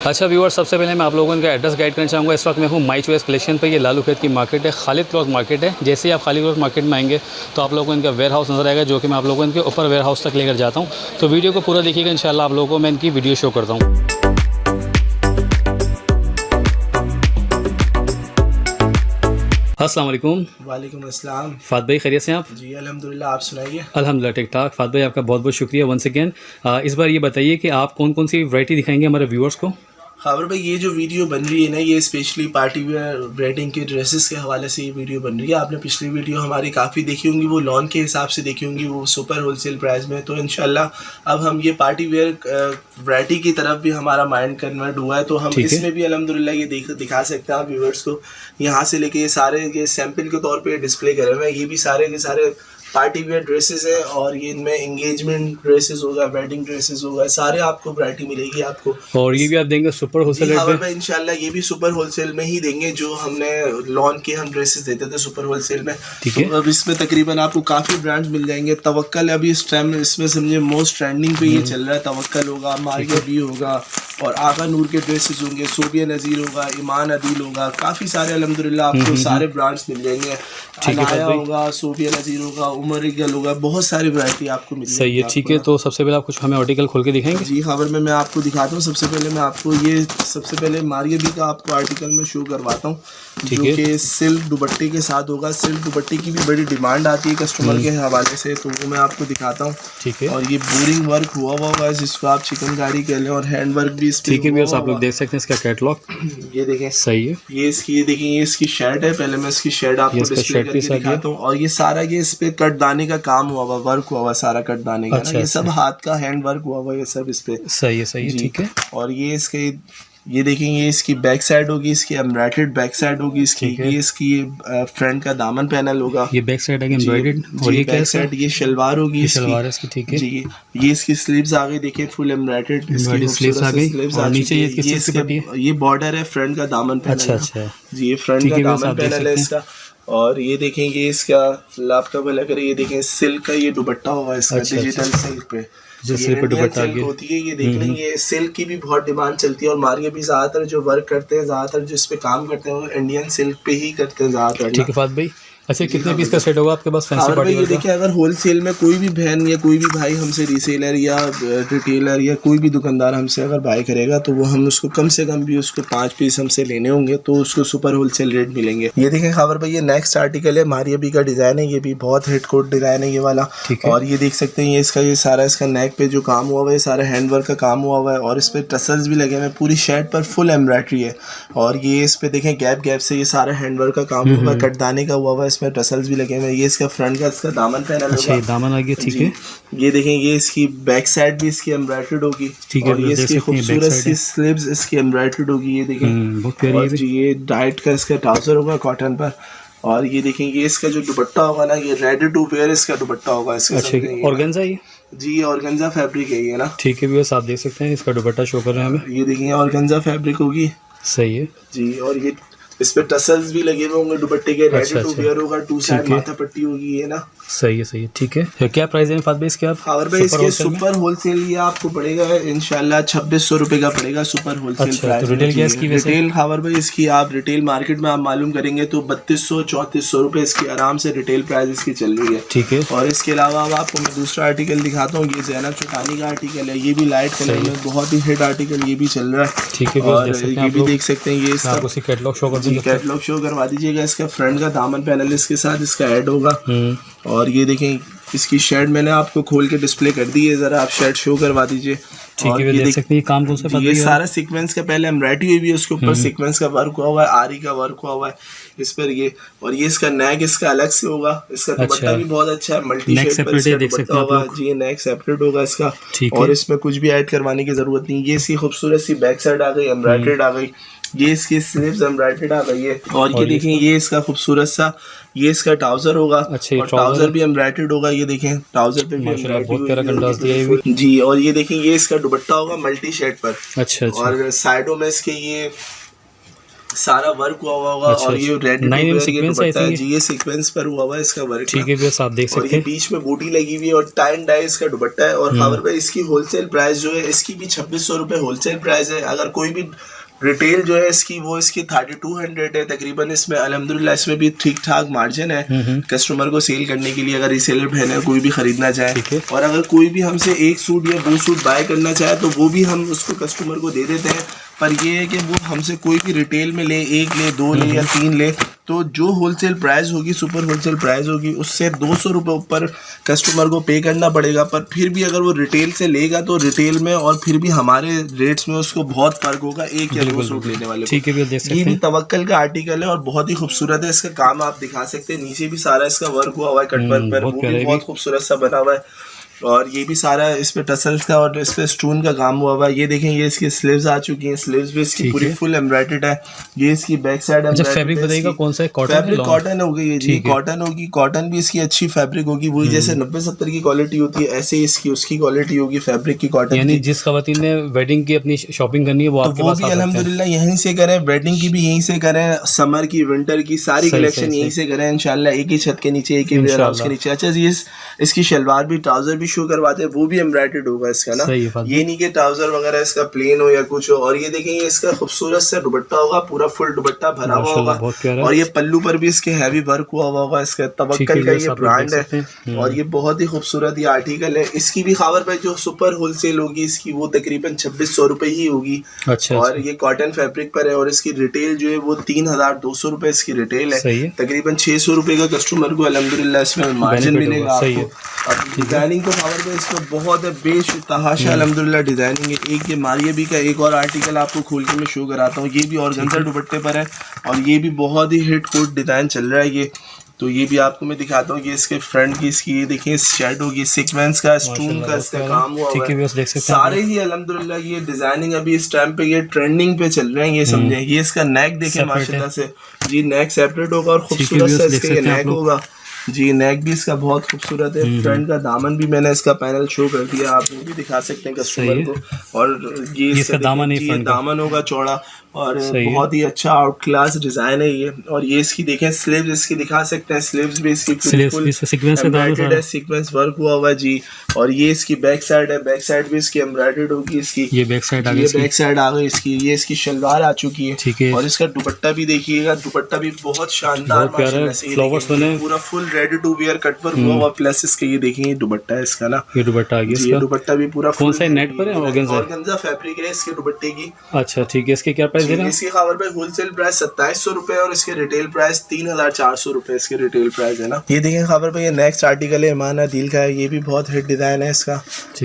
अच्छा व्यूअर, सबसे पहले मैं आप लोगों का एड्रेस गाइड करना चाहूँगा। इस वक्त मैं हूँ माई चॉइस कलेक्शन पे। ये लालू खेत की मार्केट है, खालिद क्लॉथ मार्केट है। जैसे ही आप खालिद क्लॉथ मार्केट में आएंगे तो आप लोगों को इनका वेयर हाउस नज़र आएगा, जो कि मैं आप लोगों को इनके ऊपर वेयर हाउस तक लेकर जाता हूँ। तो वीडियो को पूरा देखिएगा, इंशाल्लाह आप लोगों को मैं इनकी वीडियो शो करता हूँ। अस्सलाम वालेकुम। वालेकुम अस्सलाम। फात भाई, खैरियत से आप? जी अल्हम्दुलिल्लाह, आप सुनाइए। अल्हम्दुलिल्लाह ठीक ठाक। फात भाई, आपका बहुत बहुत शुक्रिया वंस अगेन। इस बार ये बताइए कि आप कौन कौन सी वैरायटी दिखाएंगे हमारे व्यूअर्स को? खबर भाई, ये जो वीडियो बन रही है ना, ये स्पेशली पार्टी वेयर वेडिंग के ड्रेसेस के हवाले से ये वीडियो बन रही है। आपने पिछली वीडियो हमारी काफ़ी देखी होंगी, वो लॉन के हिसाब से देखी होंगी, वो सुपर होलसेल प्राइस में। तो इंशाल्लाह अब हम ये पार्टी वेयर वैरायटी की तरफ भी हमारा माइंड कन्वर्ट हुआ है, तो हम इसमें भी अल्हम्दुलिल्लाह ये दिखा सकते हैं आप व्यूअर्स को। यहाँ से लेके ये सारे ये सैम्पल के तौर पर डिस्प्ले करे हुए हैं। ये भी सारे के सारे पार्टी वेयर ड्रेसेस है, और ये इनमें एंगेजमेंट ड्रेसेस होगा, वेडिंग ड्रेसेस होगा, सारे आपको वैरायटी मिलेगी आपको। और ये भी आप देंगे सुपर होलसेल रेट पे? इंशाल्लाह ये भी सुपर होलसेल में ही देंगे, जो हमने लॉन के हम ड्रेसेस देते थे सुपर होलसेल में। ठीक है। तो अब इसमें तकरीबन आपको काफ़ी ब्रांड्स मिल जाएंगे। तवक्कल अभी इस टाइम इसमें समझे मोस्ट ट्रेंडिंग पे ये चल रहा है। तवक्कल होगा, मारिया बी होगा, और आगा नूर के ड्रेसेस होंगे, सोबिया नज़ीर होगा, ईमान अदील होगा, काफ़ी सारे अल्हम्दुलिल्लाह आपको सारे ब्रांड्स मिल जाएंगे। अनाया होगा, सोबिया नज़ीर होगा, उमर इकबाल होगा, बहुत सारी वैरायटी आपको मिल जाएगी। सही है, ठीक है। तो सबसे पहले आप कुछ हमें आर्टिकल खोल के दिखाएंगे? जी खबर में मैं आपको दिखाता हूँ। सबसे पहले मैं आपको ये सबसे पहले मारिया बी का आपको आर्टिकल में शो करवाता हूँ, जो कि सिल्क दुपट्टे के साथ होगा। सिल्क दुपट्टे की भी बड़ी डिमांड आती है कस्टमर के हवाले से, तो वो मैं आपको दिखाता हूँ। ठीक है। और ये बोरिंग वर्क हुआ होगा, जिसको आप चिकनकारी कह लें, और हैंड वर्क भी इस ठीक है। भी आप लोग देख सकते हैं इसका कैटलॉग। ये देखें, सही है। ये देखिए, ये इसकी शर्ट है। पहले मैं इसकी शर्ट आपको डिस्प्ले करके दिखाता हूँ। और ये सारा ये इस पे कटदाने का काम हुआ हुआ, वर्क हुआ हुआ सारा कटदाने का। ये सब हाथ का हैंड वर्क हुआ हुआ, ये सब इस पे। सही है, सही है, ठीक है। और ये इसके ये देखेंगे, इसकी बैक साइड होगी, इसकी एम्ब्रॉयडर्ड बैक साइड होगी इसकी। ये इसकी फ्रंट का दामन पैनल होगा, ये बैक साइड है एम्ब्रॉयडर्ड। और ये बैक साइड ये शलवार होगी, ये शलवार है इसकी। ठीक है जी। ये इसकी स्लीव्स आ गई, देखिए फुल एम्ब्रॉयडर्ड इसकी स्लीव्स आ गई। और नीचे ये बॉर्डर है, फ्रंट का दामन पैनल। अच्छा अच्छा जी, ये फ्रंट का दामन पैनल है इसका। और ये देखेंगे इसका लाभ का भला करे, ये देखें सिल्क का ये दुपट्टा होगा इसका। डिजिटल सिल्क पे दुपट्टा होती है। ये देख लें, ये सिल्क की भी बहुत डिमांड चलती है। और मारिया भी ज्यादातर जो वर्क करते हैं, ज्यादातर जो इस पे काम करते हैं, वो इंडियन सिल्क पे ही करते हैं ज्यादातर। ठीक है फात भाई। अच्छा, कितने पीस का सेट होगा आपके पास फैंसी पार्टी वेयर का? देखिए, अगर होलसेल में कोई भी बहन या कोई भी भाई हमसे रीसेलर या रिटेलर या कोई भी दुकानदार हमसे अगर बाय करेगा, तो वो हम उसको कम से कम भी उसको 5 पीस हमसे लेने होंगे, तो उसको सुपर होलसेल रेट मिलेंगे। ये देखें खबर भाई, ये नेक्स्ट आर्टिकल है, मारिया बी का डिज़ाइन है। ये भी बहुत हिट कोट डिज़ाइन है ये वाला। और ये देख सकते हैं, ये इसका ये सारा इसका नेक पे जो काम हुआ हुआ है, सारा हैंड वर्क का काम हुआ हुआ है। और इस पर टसल्स भी लगे हुए हैं, पूरी शर्ट पर फुल एम्ब्रॉयडरी है। और ये इस पे देखें, गैप से ये सारा हैंड वर्क का काम हुआ है, कटदाने का हुआ हुआ है, इसमें टसल्स भी लगे। ये इसका फ्रंट का इसका दामन पैनल होगा। अच्छा, दामन आ गया। ठीक है। ये देखें, ये इसकी बैक साइड भी इसकी एम्ब्रॉयडर्ड होगी। ठीक है। और ये इसकी खूबसूरत सी स्लीव्स इसकी एम्ब्रॉयडर्ड होगी। ये देखें, बहुत प्यारी है। जी, ये डाइट का इसका ट्राउजर होगा कॉटन पर। और ये देखें, ये इसका जो दुपट्टा होगा ना, ये रेडी टू वेयर इसका दुपट्टा होगा इसका। अच्छा, ऑर्गेन्जा ये? जी, ऑर्गेन्जा फैब्रिक है ये ना। ठीक है व्यूअर्स, आप देख सकते हैं इसका दुपट्टा शो कर रहे हैं हमें। ये देखिए, ऑर्गेन्जा फैब्रिक होगी। सही है जी। और ये इस पे टसल्स भी लगे हुए होंगे दुपट्टे के। रेडी टू वेयर होगा, 2 साइड माथा पट्टी होगी ये ना। सही है, ठीक है। तो क्या प्राइस है फात भाई इसके? आप और भाई इसके सुपर होलसेल ये आपको पड़ेगा इंशाल्लाह 2600 रुपए का पड़ेगा सुपर होलसेल। अच्छा, तो रिटेल क्या इसकी? रिटेल खबर भाई इसकी आप रिटेल मार्केट में आप मालूम करेंगे तो 3200-3400 रुपए इसकी आराम से रिटेल प्राइस इसकी चल रही है। ठीक है। और इसके अलावा अब आपको मैं दूसरा आर्टिकल दिखाता हूँ। ये ज़ैनब चौटानी का आर्टिकल है, ये भी लाइट कलर में बहुत ही हिट आर्टिकल, ये भी चल रहा है। ठीक है। और ये भी देख सकते हैं, ये इसका कैटलॉग शो कर दीजिए। कैटलॉग शो करवा दीजिएगा। इसका फ्रंट का दामन पैनल इसके साथ इसका ऐड होगा। और ये देखें, इसकी शर्ट मैंने आपको खोल के डिस्प्ले कर दी है, जरा आप शर्ट शो करवा दीजिए। ठीक है, देख सकते हैं काम कौन सा? ये सारा सीक्वेंस का पहले एम्ब्रॉयडरी हुई है, उसके ऊपर सीक्वेंस का वर्क हुआ हुआ है, आरी का वर्क हुआ हुआ है इस पर ये। और ये इसका नेक इसका अलग से होगा। इसका दुपट्टा भी बहुत अच्छा है, मल्टी शेड पर इसका दुपट्टा होगा जी। नेक सेपरेट होगा इसका। और इसमें कुछ भी ऐड करवाने की जरूरत नहीं। ये इसकी खूबसूरत सी बैक साइड आ गई, एम्ब्रॉयडर्ड आ गई। ये इसकी स्लीव्स एम्ब्रॉयडर्ड आ गई है। और ये देखें, ये इसका खूबसूरत सा ये इसका ट्राउजर होगा। अच्छा, और ट्राउजर भी एम्ब्रॉयडर्ड होगा। ये देखें, ट्राउजर पे भी बहुत प्यारा कंट्रास्ट दिया है जी। और ये देखें, ये इसका दुपट्टा होगा मल्टी शेड पर। अच्छा। और साइडों में इसके ये सारा वर्क हुआ होगा। अच्छा, और ये अच्छा। रेडी टू 9mm वेयर ये सीक्वेंस है दुपट्टा है आई थिंक जी, ये सीक्वेंस पर हुआ हुआ है इसका वर्क। ठीक है बस आप देख और सकते ये हैं। बीच में बूटी लगी हुई है और टाई एंड डाई इसका दुपट्टा है। और खावर भाई इसकी होलसेल प्राइस जो है इसकी भी 2600 रुपये होलसेल प्राइस है। अगर कोई भी रिटेल जो है इसकी वो इसकी 3200 है तकरीबन। इसमें अल्हम्दुलिल्लाह इसमें भी ठीक ठाक मार्जिन है कस्टमर को सेल करने के लिए, अगर रीसेलर बहन है कोई भी खरीदना चाहे। और अगर कोई भी हमसे एक सूट या 2 सूट बाय करना चाहे तो वो भी हम उसको कस्टमर को दे देते हैं। पर ये है कि वो हमसे कोई भी रिटेल में ले, 1 ले, 2 ले या 3 ले, तो जो होलसेल प्राइस होगी, सुपर होलसेल प्राइस होगी, उससे 200 रुपये ऊपर कस्टमर को पे करना पड़ेगा। पर फिर भी अगर वो रिटेल से लेगा तो रिटेल में और फिर भी हमारे रेट्स में उसको बहुत फ़र्क होगा एक या 2 सूट लेने वाले। ठीक है भी देख सकते ये हैं। भी तवक्कल का आर्टिकल है और बहुत ही खूबसूरत है। इसका काम आप दिखा सकते हैं, नीचे भी सारा इसका वर्क हुआ हुआ है कट वर्क पर, वो भी बहुत खूबसूरत सा बना हुआ है। और ये भी सारा इस पे टसल्स का और इस पे स्टोन का काम हुआ हुआ है। ये देखें, ये इसकी स्लीव्स आ चुकी हैं, स्लीव्स भी इसकी पूरी फुल एम्ब्रॉयडर्ड है। ये इसकी बैक साइड अच्छा फैब्रिक बताइएगा कौन सा है? कॉटन फैब्रिक कॉटन होगी ये जी, कॉटन होगी। कॉटन भी इसकी अच्छी फैब्रिक होगी, वही जैसे 90-70 की क्वालिटी होती है ऐसे ही इसकी उसकी क्वालिटी होगी फैब्रिक की, कॉटन। यानी जिस खवातीन ने वेडिंग की अपनी शॉपिंग करनी है वो आपके पास आ सकते हैं। अल्हम्दुलिल्लाह यहीं से करें, वेडिंग की भी यहीं से करें, समर की, विंटर की सारी कलेक्शन यहीं से करें इंशाल्लाह, एक ही छत के नीचे, एक ही वेयर हाउस के नीचे। अच्छा जी, इसकी शलवार भी, ट्राउजर भी शो करवाते हैं, वो भी एम्ब्रॉयडर्ड होगा इसका ना। ये नहीं कि ट्राउजर वगैरह इसका प्लेन हो या कुछ हो। और ये देखें, ये इसका खूबसूरत सा दुपट्टा होगा, पूरा फुल दुपट्टा भरा हुआ होगा। और ये पल्लू पर भी इसके हैवी वर्क हुआ होगा। इसका तवक्कल का ये ब्रांड है और ये बहुत ही खूबसूरत ये आर्टिकल है। इसकी भी खबर पे जो सुपर होलसेल होगी इसकी वो तकरीबन 2600 रुपये ही होगी। अच्छा, और ये कॉटन फैब्रिक पर है और इसकी रिटेल जो है वो 3200 रुपये इसकी रिटेल है। तकरीबन 600 रुपये का कस्टमर को अल्हम्दुलिल्लाह इसमें मार्जिन मिलेगा आपको। अब डिजाइनिंग तो खबर पे इसमें बहुत है, बेशतहाशा अल्हम्दुलिल्लाह डिजाइनिंग है। एक ये मारियाबी का एक और आर्टिकल आपको खोल के मैं शो कराता हूँ। ये भी ऑर्गेन्जा दुपट्टे पर है और ये भी बहुत ही हिट कोट डिजाइन चल रहा है ये। तो ये भी आपको मैं दिखाता हूँ कि इसके फ्रंट की इसकी ये देखिए शर्ट होगी, सीक्वेंस का, स्टोन का इसका काम हुआ है। सारे ही अल्हम्दुलिल्लाह ये डिजाइनिंग अभी इस टाइम पे ये ट्रेंडिंग पे चल रहे हैं, ये समझे। ये इसका नेक देखें माशाल्लाह से जी, नेक सेपरेट होगा और खूबसूरत सा इसका ये नेक होगा जी। नेक भी इसका बहुत खूबसूरत है। फ्रंट का दामन भी मैंने इसका पैनल शो कर दिया, आप वो भी दिखा सकते हैं कस्टमर को। और ये इसका दामन होगा चौड़ा और बहुत ही अच्छा आउट क्लास डिजाइन है ये। और ये इसकी देखें स्लीव्स इसकी दिखा सकते हैं, स्लीव्स भी इसकी एम्ब्रॉयडर्ड है, सीक्वेंस वर्क हुआ हुआ है जी। और ये इसकी बैक साइड है, बैक साइड भी इसकी एम्ब्रॉयडर्ड होगी इसकी। ये बैक साइड आ गई इसकी। ये इसकी शलवार आ चुकी है और इसका दुपट्टा भी देखिएगा, दुपट्टा भी बहुत शानदार पूरा full ready to wear cut work हुआ हुआ। प्लस इसके ये देखिए दुपट्टा है इसका ना, ये दुपट्टा आ गया इसका। दुपट्टा भी पूरा कौन सा नेट पर है? ऑर्गेन्जा फैब्रिक है इसके दुपट्टे की। अच्छा ठीक है, इसके क्या प्राइस है? इसकी खबर पे होलसेल प्राइस 2700 रुपए और इसके रिटेल प्राइस 3400 रुपए इसके रिटेल प्राइस है ना। ये देखें खबर पे, ये नेक्स्ट आर्टिकल है ईमान आदिल का है, ये भी बहुत हिट डिजाइन है इसका।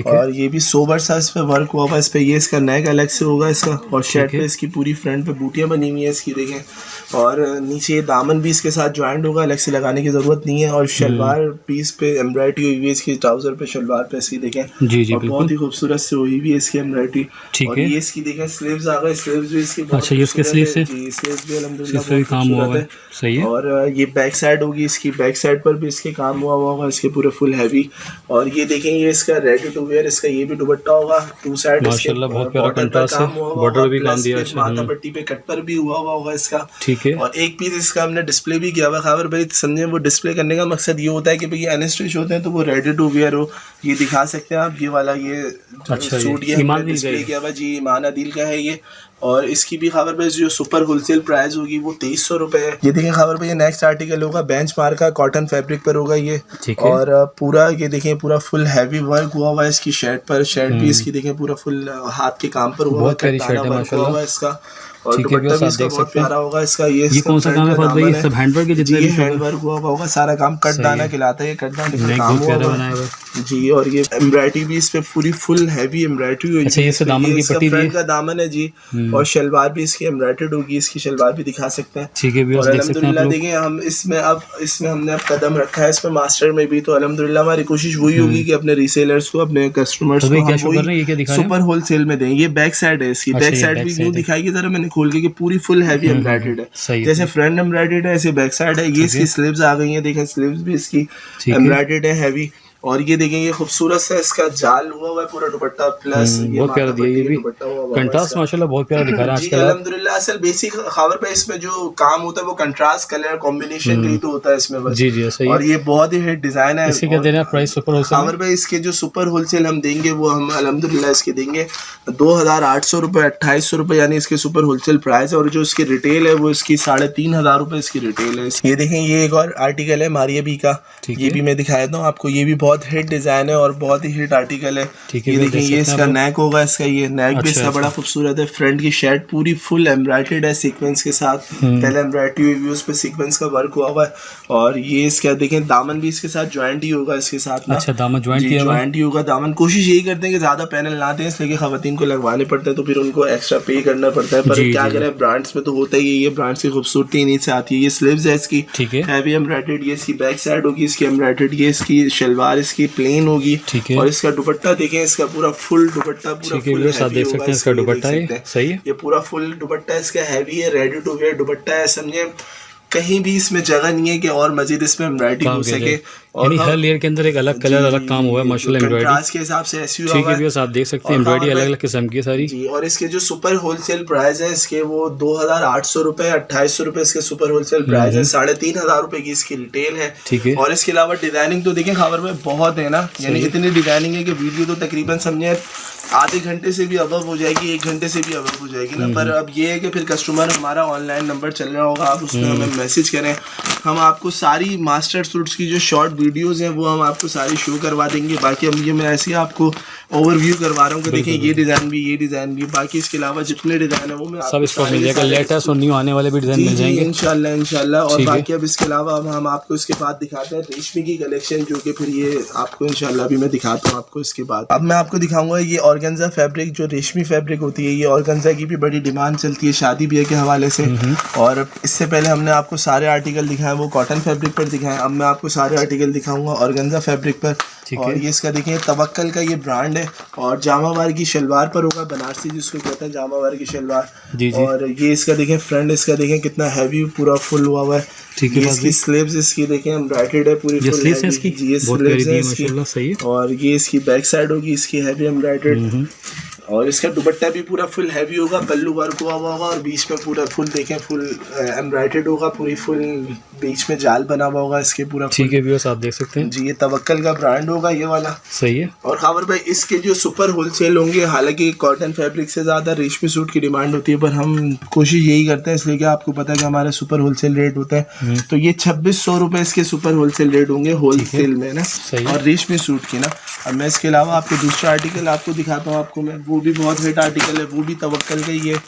और ये भी सोबर सा इस पे वर्क हुआ हुआ, इस पे ये इसका नेक अलग से होगा इसका। और शर्ट पे इसकी पूरी फ्रंट पे बूटियां बनी हुई है इसकी देखें। और नीचे दामन भी इसके साथ ज्वाइंट होगा, अलग से लगाने की जरूरत नहीं है। और शलवार पीस पे एम्ब्रॉयडरी हुई हुई है इसकी, ट्राउजर पे शलवार पे इसकी देखें जी, बहुत ही खूबसूरत से हुई हुई है इसकी एम्ब्रॉयडरी। और ये इसकी देखें स्लीव्स आ गए, स्लीव्स भी इसकी इसके स्लीव्स है जी, स्लीव्स भी अल्हम्दुलिल्लाह बहुत खूबसूरत है। सही है। और ये बैक साइड होगी इसकी, बैक साइड पर भी इसके काम हुआ होगा इसके पूरे फुल हैवी। और ये देखें, ये इसका रेडी टू वेयर इसका ये भी दुपट्टा होगा, टू साइड माशाल्लाह बहुत प्यारा कंट्रास्ट है, बॉर्डर भी काम दिया है, माथा पट्टी पे कट पर भी हुआ होगा इसका। ठीक है। और एक पीस इसका हमने डिस्प्ले भी किया हुआ खबर भाई, समझे वो डिस्प्ले करने का मकसद ये होता है कि भाई अनस्टिच होते हैं तो वो रेडी टू वेयर हो। ये दिखा सकते हैं आप, ये वाला ये सूट ये डिस्प्ले किया हुआ जी, ईमान आदिल का है ये। और इसकी भी खबर पे जो सुपर होलसेल प्राइस होगी वो 2300 रुपए है। ये देखिए खबर पे, ये नेक्स्ट आर्टिकल होगा बेंच मार्क का, कॉटन फैब्रिक पर होगा ये। और पूरा ये देखें पूरा फुल हैवी वर्क हुआ हुआ है इसकी शर्ट पर। शर्ट भी इसकी देखें पूरा फुल हाथ के काम पर हुआ हुआ है इसका। और दुपट्टा भी इसका बहुत प्यारा होगा इसका। ये कौन सा काम है फहद भाई? सब हैंडवर्क के जितने भी हैंडवर्क हुआ होगा सारा काम कट दाना कहलाता है, ये कट दाना का काम हुआ जी। और ये एम्ब्रॉयडरी भी इस पे पूरी फुल हैवी एम्ब्रॉयडरी हुई है। अच्छा, ये दामन की पट्टी फ्रंट का दामन है जी। और शलवार भी इसकी एम्ब्रॉयडर्ड होगी, इसकी शलवार भी दिखा सकते हैं। ठीक है। और अल्हम्दुलिल्लाह देखिए हम इसमें हमने अब कदम रखा है इसमें मास्टर में भी, तो अल्हम्दुलिल्लाह हमारी कोशिश वही होगी कि अपने रीसेलर्स को, अपने कस्टमर्स को सुपर होलसेल में दें। ये बैक साइड है इसकी, बैक साइड भी न्यू दिखाई जरा मैंने खोल के, पूरी फुल हैवी एम्ब्रॉयडर्ड है। जैसे फ्रंट एम्ब्रॉयडर्ड है ऐसे बैक साइड है। ये इसकी स्लीव्स आ गई हैं, देखें स्लीव्स भी इसकी एम्ब्रॉयडर्ड है हैवी। और ये देखेंगे खूबसूरत सा इसका जाल हुआ है पूरा दुपट्टा प्लस बहुत प्यारा दिया ये भी कंट्रास्ट माशाल्लाह बहुत प्यारा दिखा रहा है जी आजकल। अल्हम्दुलिल्लाह। असल बेसिक खबर पे इसमें जो काम होता है वो कंट्रास्ट कलर कॉम्बिनेशन ही तो होता है इसमें बस। जी जी सही है। और ये बहुत ही हिट डिजाइन है। इसके क्या दे रहे हैं प्राइस सुपर होलसेल? खबर पे इसके जो सुपर होलसेल हम देंगे वो हम अल्हम्दुलिल्लाह इसके देंगे 2800 रुपये 2800 रुपये यानी इसके सुपर होलसेल प्राइस है। और जो इसकी रिटेल है वो इसकी 3500 रुपये इसकी रिटेल है। ये देखें ये एक और आर्टिकल है मारिया बी का, ये भी मैं दिखाया था आपको। ये भी बहुत हिट डिजाइन है और बहुत ही हिट आर्टिकल है। ये देखें ये इसका नेक होगा, इसका ये नेक भी इसका बड़ा खूबसूरत है। फ्रंट की शर्ट पूरी फुल एम्ब्रॉयडर्ड है सीक्वेंस के साथ, पहले एम्ब्रॉयडरी हुई उस पे सीक्वेंस का वर्क हुआ हुआ है। और ये इसका देखें दामन भी इसके साथ ज्वाइंट ही होगा इसके साथ ना। अच्छा दामन ज्वाइंट किया हुआ है। ज्वाइंट ही होगा दामन। कोशिश यही करते हैं कि ज्यादा पैनल ना दें इसलिए खवातीन को लगवाने पड़ते हैं तो फिर उनको एक्स्ट्रा पे करना पड़ता है। पर क्या करें ब्रांड्स में तो होता ही है, ये ब्रांड्स की खूबसूरती इन्हीं से आती है। ये स्लीव्स है इसकी हैवी एम्ब्रॉयडर्ड, ये इसकी बैक साइड होगी इसकी एम्ब्रॉयडर्ड, ये इसकी शलवार इसकी प्लेन होगी। और इसका दुपट्टा देखें, इसका पूरा फुल दुपट्टा पूरा फुल देख सकते हैं। इसका दुपट्टा है सही है, ये पूरा फुल दुपट्टा इसका हैवी है, रेडी टू वेयर दुपट्टा है। समझे कहीं भी इसमें जगह नहीं है कि और मजीद इसमें एम्ब्रॉयडरी हो सके। और हर लेयर के अंदर एक अलग कलर अलग काम हुआ है माशाल्लाह एम्ब्रॉयडरी के हिसाब से ऐसी ठीक है आप देख सकते हैं एम्ब्रॉयडरी अलग अलग किस्म की सारी जी। और इसके जो सुपर होलसेल प्राइस है इसके वो 2800 रुपए 2800 रुपए इसके सुपर होलसेल प्राइस है। 3500 रुपए की इसकी रिटेल है। ठीक है। और इसके अलावा डिजाइनिंग तो देखें खबर में बहुत है ना, यानी इतनी डिजाइनिंग है कि वीडियो तो तकरीबन समझे आधे घंटे से भी अबव हो जाएगी, 1 घंटे से भी अबव हो जाएगी ना। पर अब ये है कि फिर कस्टमर हमारा ऑनलाइन नंबर चल रहा होगा, आप उसमें हमें मैसेज करें, हम आपको सारी मास्टर सूट्स की जो शॉर्ट वीडियोस हैं वो हम आपको सारी शो करवा देंगे। बाकी अब ये मैं ऐसे ही आपको ओवरव्यू करवा रहा हूँ कि देखिए ये डिज़ाइन भी ये डिज़ाइन भी, बाकी इसके अलावा जितने डिज़ाइन है वो मैं सब इसको मिल जाएगा, लेटेस्ट और न्यू आने वाले भी डिज़ाइन मिल जाएंगे इंशाल्लाह इंशाल्लाह। और बाकी अब इसके अलावा अब हम आपको इसके बाद दिखाते हैं रेशमी की कलेक्शन, जो कि फिर ये आपको इंशाल्लाह भी मैं दिखाता हूँ आपको इसके बाद। अब मैं आपको दिखाऊंगा ये ऑर्गेन्जा फैब्रिक, जो रेशमी फैब्रिक होती है, ये ऑर्गेन्जा की भी बड़ी डिमांड चलती है शादी ब्याह के हवाले से। और इससे पहले हमने आपको सारे आर्टिकल दिखाए वो कॉटन फैब्रिक पर दिखाए, अब मैं आपको सारे आर्टिकल दिखाऊंगा ऑर्गेन्जा फैब्रिक पर। और ये इसका देखें तवक्कल का ये ब्रांड है और जामावार की शलवार पर होगा, बनारसी जिसको कहते हैं जामावार की शलवार। और ये इसका देखें फ्रंट, इसका देखें कितना हैवी पूरा फुल हुआ हुआ है। ठीक है। इसकी स्लीव्स इसकी देखें एम्ब्रॉयडर्ड है पूरी फुल है इसकी। जी ये स्लीव्स है इसकी। और ये इसकी बैक साइड होगी इसकी हैवी एम्ब्रॉयडर्ड। और इसका दुपट्टा भी पूरा फुल हैवी होगा, पल्लू वर्क हुआ होगा और बीच में पूरा फुल देखें फुल एम्ब्रॉयडर्ड होगा, पूरी फुल बीच में जाल बना हुआ होगा इसके पूरा। ठीक है व्यूअर्स आप देख सकते हैं जी, ये तवक्कल का ब्रांड होगा ये वाला। सही है। और खबर भाई इसके जो सुपर होलसेल होंगे, हालांकि कॉटन फैब्रिक से ज़्यादा रेशमी सूट की डिमांड होती है, पर हम कोशिश यही करते हैं इसलिए कि आपको पता है कि हमारा सुपर होलसेल रेट होता है। तो ये 2600 रुपये इसके सुपर होलसेल रेट होंगे होलसेल में ना, और रेशमी सूट की ना। अब मैं इसके अलावा आपके दूसरा आर्टिकल आपको दिखाता हूँ आपको मैं, वो भी बहुत हिट आर्टिकल है, वो भी तवक्कल का ही है।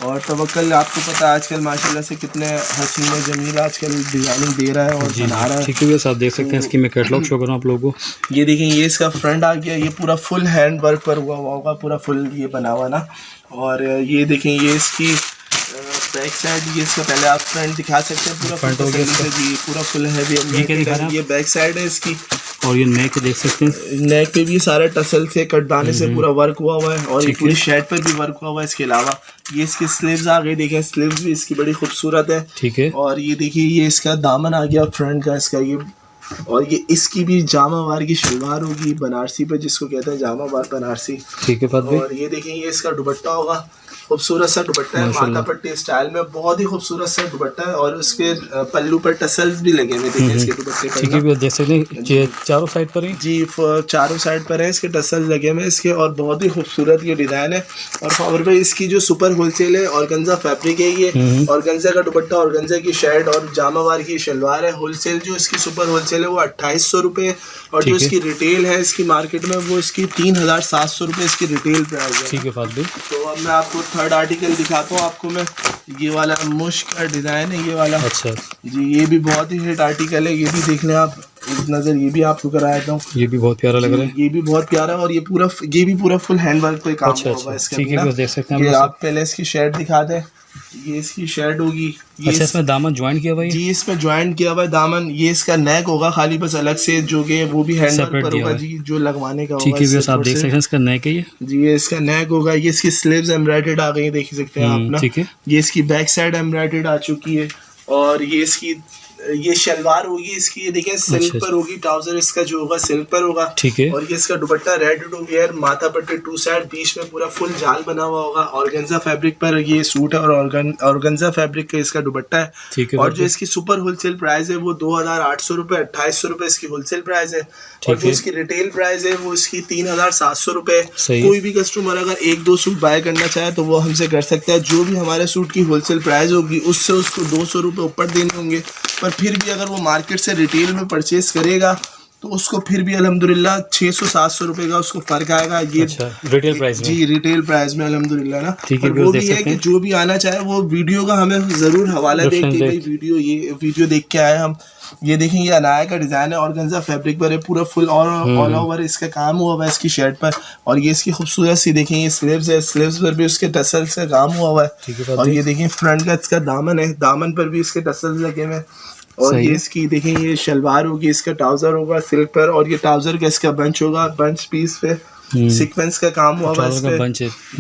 और तवक्कल आपको पता है आजकल माशाल्लाह से कितने हसीन जमील आजकल डिजाइनिंग दे रहा है और बना रहा है। ठीक है आप देख सकते हैं, इसकी मैं कैटलॉग शो करूँ आप लोगों को। ये देखें ये इसका फ्रंट आ गया, ये पूरा फुल हैंड वर्क पर हुआ होगा, पूरा फुल ये बना हुआ ना। और ये देखें ये इसकी बैक साइड, ये इसका पहले आप फ्रंट दिखा सकते हैं पूरा फ्रंट हो गया जी, पूरा फुल हैवी। ये बैक साइड है इसकी। और ये नेक देख सकते हैं, नेक पे भी सारे टसल से कटदाने से पूरा वर्क हुआ हुआ है और ये पूरी शर्ट पर भी वर्क हुआ हुआ है। इसके अलावा ये इसकी स्लीव्स आ गई, देखें स्लीव्स भी इसकी बड़ी खूबसूरत है। ठीक है। और ये देखिए ये इसका दामन आ गया फ्रंट का इसका ये। और ये इसकी भी जामावार की शलवार होगी बनारसी पे, जिसको कहते हैं जामावार बनारसी। ठीक है। और ये देखें ये इसका दुपट्टा होगा, खूबसूरत सा दुपट्टा है, माथा पट्टी स्टाइल में, बहुत ही खूबसूरत सा दुपट्टा है। और उसके पल्लू पर टसल्स भी लगे हुए देखें इसके दुपट्टे पर। ठीक है देख सकते हैं चारों साइड पर ही जी, चारों साइड पर है इसके टसल्स लगे हुए इसके। और बहुत ही खूबसूरत ये डिज़ाइन है। और खबर भाई इसकी जो सुपर होलसेल है ऑर्गेन्जा फैब्रिक है ये, ऑर्गेन्जा का दुपट्टा, ऑर्गेन्जा की शर्ट और जामावार की शलवार है। होलसेल जो इसकी सुपर होलसेल है वो 2800 रुपये, और जो इसकी रिटेल है इसकी मार्केट में वो इसकी 3700 रुपये इसकी रिटेल प्राइस है। ठीक है फात भाई। तो अब मैं आपको थर्ड आर्टिकल दिखाता हूँ आपको मैं, ये वाला मुश्क का डिज़ाइन है ये वाला। अच्छा जी, ये भी बहुत ही हिट आर्टिकल है, ये भी देख लें आप एक नज़र, ये भी आपको करा देता हूँ। ये भी बहुत प्यारा लग रहा है, ये भी बहुत प्यारा है। और ये भी पूरा फुल हैंडवर्क पे काम होगा इसका। ठीक है देख सकते हैं आप पहले इसकी शर्ट दिखा दें, ये इसकी शर्ट होगी। ये अच्छा इसमें दामन ज्वाइन किया हुआ है जी, इसमें ज्वाइन किया हुआ है दामन। ये इसका नेक होगा खाली बस अलग से, जो कि वो भी हैंडवर्क पर होगा जी, जो लगवाने का होगा। ठीक है आप देख सकते हैं इसका नेक है ये जी, ये इसका नेक होगा। ये इसकी स्लीव्स एम्ब्रॉयडर्ड आ गई देख सकते हैं आप ना। ठीक है। ये इसकी बैक साइड एम्ब्रॉयडर्ड आ चुकी है। और ये इसकी ये शलवार होगी इसकी, ये देखें सिल्क पर होगी, ट्राउजर इसका जो होगा सिल्क पर होगा, ठीक है। और ये इसका दुपट्टा रेडी टू वेयर, माथा पट्टी टू साइड, बीच में पूरा फुल जाल बना हुआ होगा। ऑर्गेन्जा फैब्रिक पर ये सूट है और ऑर्गेन्जा फैब्रिक का इसका दुपट्टा है, ठीक है। और जो इसकी सुपर होलसेल प्राइस है वो 2800 रुपये, 2800 रुपये इसकी होलसेल प्राइस है, और जो इसकी रिटेल प्राइस है वो इसकी 3700 रुपये। कोई भी कस्टमर अगर 1-2 सूट बाय करना चाहे तो वो हमसे कर सकता है। जो भी हमारे सूट की होलसेल प्राइस होगी उससे उसको 200 रुपये ऊपर देने होंगे, पर फिर भी अगर वो मार्केट से रिटेल में परचेज करेगा तो उसको फिर भी अल्हम्दुलिल्लाह 600-700 रुपये का उसको फ़र्क आएगा। ये रिटेल प्राइस में, जी रिटेल प्राइस में अल्हम्दुलिल्लाह ना। ठीक है। वो भी है कि जो भी आना चाहे वो वीडियो का हमें ज़रूर हवाला दे कि भाई वीडियो देख के आए हम। ये देखें ये अनाया का डिज़ाइन है, ऑर्गेन्जा फैब्रिक पर है, पूरा फुल ऑल ओवर इसका काम हुआ हुआ है इसकी शर्ट पर, और ये इसकी खूबसूरत सी देखें ये स्लीव्स है, स्लीव्स पर भी उसके टसल्स का काम हुआ हुआ है, और ये देखें फ्रंट का इसका दामन है, दामन पर भी इसके टसल्स लगे हुए हैं, और ये इसकी देखें ये शलवार होगी, इसका ट्राउजर होगा सिल्क पर, और ये ट्राउजर का इसका बंच होगा, बंच पीस पे सीक्वेंस का काम हुआ हुआ है,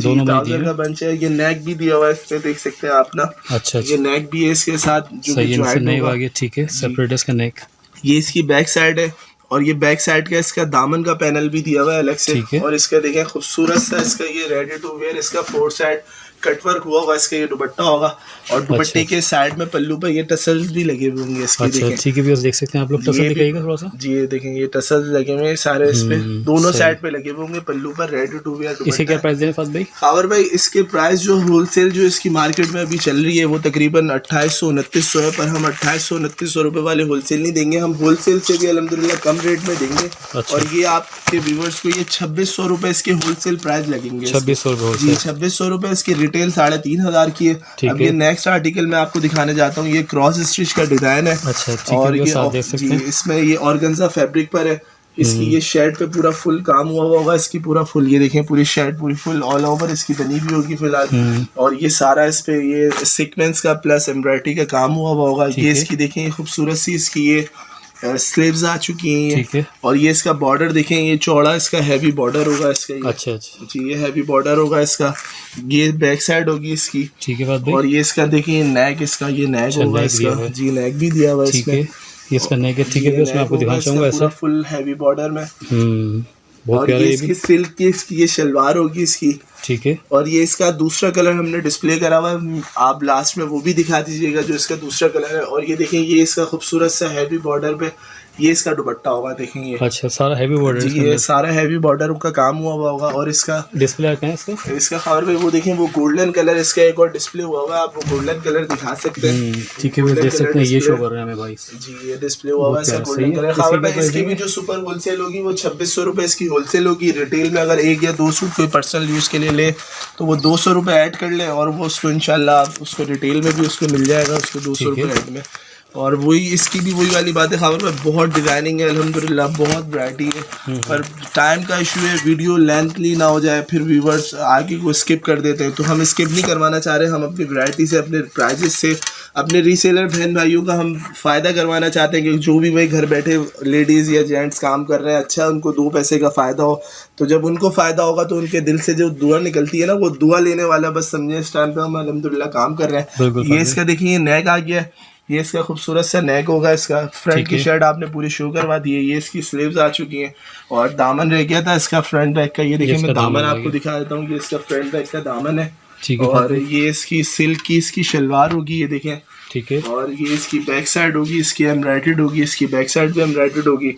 दोनों ट्राउजर का बंच है। ये नेक भी दिया हुआ है इस पे, देख सकते हैं आप ना। अच्छा, ये नेक भी है इसके साथ जो नेक आ गया, ठीक है, सेपरेट इसका नेक। ये इसकी बैक साइड है, और ये बैक साइड का इसका दामन का पैनल भी दिया हुआ है अलग से, और इसका देखें खूबसूरत सा इसका ये रेडी टू वेयर इसका 4 साइड कटवर्क हुआ होगा, इसका ये दुपट्टा होगा, और दुपट्टे के साइड में पल्लू पर ये टसल्स भी लगे हुए होंगे इसके। अच्छा, ठीक है, देख सकते हैं आप लोग, टसल दिखाइएगा थोड़ा सा। जी ये देखें ये टसल्स लगे हुए हैं सारे इस पे, दोनों साइड पे लगे हुए होंगे पल्लू पर, रेडी टू वेयर। इसके क्या प्राइस दें फात भाई? खावर भाई इसके प्राइस जो होलसेल जो इसकी मार्केट में अभी चल रही है वो तकरीबन 2800-2900 है, पर हम 2800-2900 रुपये वाले होलसेल नहीं देंगे, हम होलसेल से भी अल्हम्दुलिल्लाह कम रेट में देंगे। और ये आपके व्यूवर्स को ये 2600 रुपये इसके होलसेल प्राइस लगेंगे। 2600 जी 2600 रुपये इसकी रिटेल 3500 की है। अब ये नेक्स्ट आर्टिकल मैं आपको दिखाने जाता हूँ, ये क्रॉस स्टिच का डिजाइन है। अच्छा, और ये जी इसमें ये ऑर्गेन्जा फैब्रिक पर है, इसकी ये शर्ट पे पूरा फुल काम हुआ होगा, इसकी पूरा फुल ये देखें पूरी शर्ट पूरी फुल ऑल ओवर इसकी बनी हुई होगी फिलहाल, और ये सारा इस पे ये सीक्वेंस का प्लस एम्ब्रॉयडरी का काम हुआ होगा। ये इसकी देखें खूबसूरत सी इसकी ये स्लीव्स आ चुकी हैं, ठीक है। और ये इसका बॉर्डर देखें, ये चौड़ा इसका हैवी बॉर्डर होगा इसका। अच्छा जी ये हैवी बॉर्डर होगा इसका, ये बैक साइड होगी इसकी, ठीक है बात भाई। और ये इसका देखिए नेक, इसका ये नेक होगा इसका, जी नेक भी दिया हुआ है इसमें, इसका नेक है, ठीक है। उसमें आपको दिखाना चाहूँगा ऐसा फुल हैवी बॉर्डर में, बहुत प्यारा। ये इसकी सिल्क की इसकी ये शलवार होगी इसकी, ठीक है। और ये इसका दूसरा कलर हमने डिस्प्ले करा हुआ है, आप लास्ट में वो भी दिखा दीजिएगा जो इसका दूसरा कलर है। और ये देखें ये इसका खूबसूरत सा हैवी बॉर्डर पे ये इसका दुपट्टा होगा, देखेंगे। अच्छा सारा हैवी बॉर्डर, जी ये सारा हैवी बॉर्डर का काम हुआ होगा। और इसका डिस्प्ले क्या है इसका खबर पे वो देखें वो गोल्डन कलर इसका एक और डिस्प्ले हुआ हुआ है, आप वो गोल्डन कलर दिखा सकते हैं, ठीक है। वो देख सकते हैं ये शो कर रहे हैं हमें भाई, जी ये डिस्प्ले हुआ है इसका गोल्डन कलर। खबर पे इसकी भी जो सुपर होलसेल होगी वो 2600 रुपये इसकी होलसेल होगी। रिटेल में अगर 1 या 2 सूट कोई पर्सनल यूज़ के लिए ले तो वो 200 रुपये ऐड कर ले, और वो उसको इंशाल्लाह उसको रिटेल में भी उसको मिल जाएगा उसको 200 रुपये ऐड में। और वही इसकी भी वही वाली बात है, खबर में बहुत डिज़ाइनिंग है अल्हम्दुलिल्लाह, बहुत वैरायटी है, पर टाइम का इशू है, वीडियो लेंथली ना हो जाए फिर व्यूवर्स आगे को स्किप कर देते हैं, तो हम स्किप नहीं करवाना चाह रहे। हम अपनी वैरायटी से अपने प्राइजेस से अपने रीसेलर बहन भाइयों का हम फ़ायदा करवाना चाहते हैं कि जो भी भाई घर बैठे लेडीज़ या जेंट्स काम कर रहे हैं, अच्छा उनको 2 पैसे का फ़ायदा हो, तो जब उनको फ़ायदा होगा तो उनके दिल से जो दुआ निकलती है ना वो दुआ लेने वाला बस समझे इस टाइम पे हम अल्हम्दुलिल्लाह काम कर रहे हैं। ये इसका देखिए नेक आ गया, ये इसका खूबसूरत सा नेक होगा, इसका फ्रंट की शर्ट आपने पूरी शो करवा दी है, ये इसकी स्लीव्स आ चुकी हैं, और दामन रह गया था इसका फ्रंट बैक का। ये देखिए मैं दामन आपको दिखा देता हूँ कि इसका फ्रंट बैक का दामन है, और ये इसकी सिल्क की इसकी शलवार होगी, ये देखें, ठीक है। और ये इसकी बैक साइड होगी, इसकी एम्ब्रॉयडर्ड होगी, इसकी बैक साइड भी एम्ब्रॉयडर्ड होगी,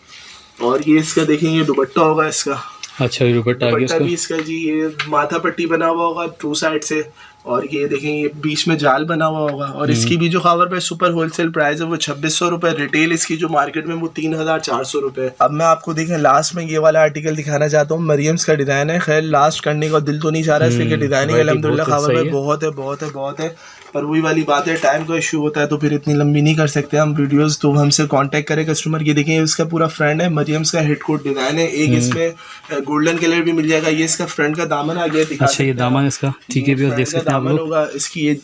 और ये इसका देखें ये दुपट्टा होगा इसका। अच्छा ये दुपट्टा भी इसका जी ये माथा पट्टी बना हुआ होगा 2 साइड से, और ये देखें ये बीच में जाल बना हुआ होगा। और इसकी भी जो खबर पे सुपर होलसेल प्राइस है वो 2600 रुपये, रिटेल इसकी जो मार्केट में वो 3400 रुपये। अब मैं आपको देखें लास्ट में ये वाला आर्टिकल दिखाना चाहता हूँ, मरियम्स का डिज़ाइन है। खैर लास्ट करने का दिल तो नहीं चाह रहा है इसलिए डिज़ाइनिंग अल्हम्दुलिल्लाह खबर में बहुत है, पर वही वाली बात है टाइम का इशू होता है तो फिर इतनी लंबी नहीं कर सकते हम वीडियोस, तो हमसे कांटेक्ट करें कस्टमर। ये देखें इसका पूरा फ्रंट है, मरियम्स का हेड कोट डिज़ाइन है, एक इसमें गोल्डन कलर भी मिल जाएगा। ये इसका फ्रंट का दामन आ गया, अच्छा ये दामन इसका, ठीक है। देख सकते हैं आप लोग होगा इसकी ये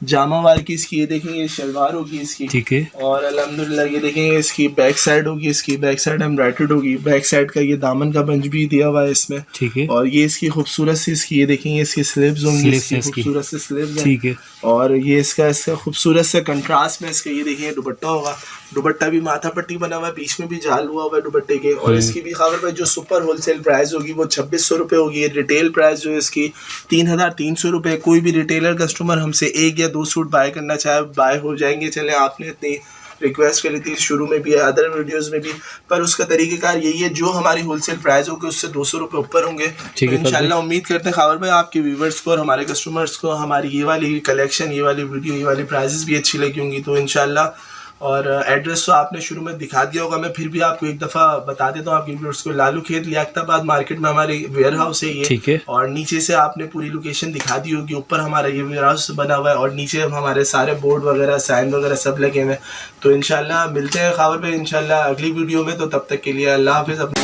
जामा वाल की इसकी, ये देखेंगे शलवार होगी इसकी, ठीक है। और अल्हम्दुलिल्लाह ये देखेंगे इसकी बैक साइड होगी, इसकी बैक साइड एम्ब्रॉयडर्ड होगी, बैक साइड का ये दामन का बंच भी दिया हुआ है इसमें, ठीक है। और ये इसकी खूबसूरत सी इसकी ये देखेंगे इसकी स्लीव्स होंगी, इसकी खूबसूरत सी स्लीव्स, ठीक है। और ये इसका खूबसूरत से कंट्रास्ट में इसका ये देखिए दुपट्टा होगा, दुपट्टा भी माथा पट्टी बना हुआ है, बीच में भी जाल हुआ हुआ है दुपट्टे के। और इसकी भी खावर भाई जो सुपर होलसेल प्राइस होगी वो 2600 रुपये होगी। रिटेल प्राइस जो है इसकी 3300 रुपये। कोई भी रिटेलर कस्टमर हमसे 1 या 2 सूट बाय करना चाहे बाय हो जाएंगे। चले आपने इतनी रिक्वेस्ट करी थी शुरू में भी, अदर वीडियोस में भी, पर उसका तरीक़ेकार यही है, जो हमारी होलसेल प्राइस होगी उससे 200 रुपये ऊपर होंगे। तो इंशाल्लाह उम्मीद करते हैं खावर भाई आपके व्यूवर्स को और हमारे कस्टमर्स को हमारी ये वाली कलेक्शन, ये वाली वीडियो, ये वाली प्राइजेस भी अच्छी लगी होंगी। तो इंशाल्लाह, और एड्रेस तो आपने शुरू में दिखा दिया होगा, मैं फिर भी आपको एक दफ़ा बता देता हूँ आपके व्यूअर्स को। लालू खेत लियाकताबाद मार्केट में हमारे वेयर हाउस है ये, ठीक है। और नीचे से आपने पूरी लोकेशन दिखा दी होगी। ऊपर हमारा ये वेयर हाउस बना हुआ है और नीचे हमारे सारे बोर्ड वगैरह, साइन वगैरह सब लगे हुए हैं। तो इंशाल्लाह मिलते हैं खावर पे इंशाल्लाह अगली वीडियो में। तो तब तक के लिए अल्लाह हाफिज़।